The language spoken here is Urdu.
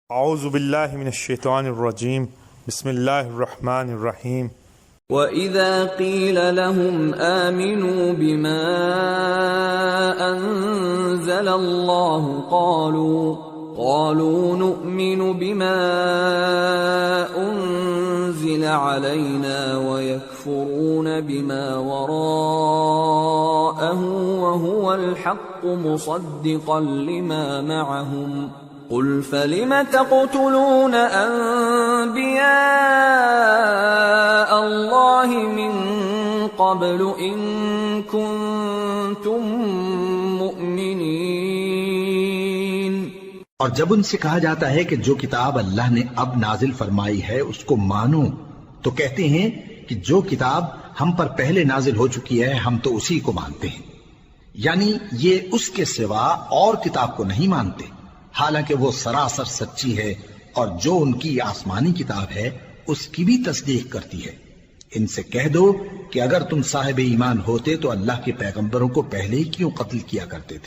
اعوذ باللہ من الشیطان الرجیم بسم اللہ الرحمن الرحیم وَإِذَا قِيلَ لَهُمْ آمِنُوا بِمَا أَنزَلَ اللَّهُ قَالُوا نُؤْمِنُ بِمَا أُنزِلَ عَلَيْنَا وَيَكْفُرُونَ بِمَا وَرَاءَهُ وَهُوَ الْحَقُّ مُصَدِّقًا لِمَا مَعَهُمْ قُلْ فَلِمَ تَقْتُلُونَ أَنبِيَاءَ اللَّهِ مِن قَبْلُ إِن كُنتُم مُّؤْمِنِينَ۔ اور جب ان سے کہا جاتا ہے کہ جو کتاب اللہ نے اب نازل فرمائی ہے اس کو مانو، تو کہتے ہیں کہ جو کتاب ہم پر پہلے نازل ہو چکی ہے ہم تو اسی کو مانتے ہیں، یعنی یہ اس کے سوا اور کتاب کو نہیں مانتے، حالانکہ وہ سراسر سچی ہے اور جو ان کی آسمانی کتاب ہے اس کی بھی تصدیق کرتی ہے۔ ان سے کہہ دو کہ اگر تم صاحب ایمان ہوتے تو اللہ کے پیغمبروں کو پہلے ہی کیوں قتل کیا کرتے تھے۔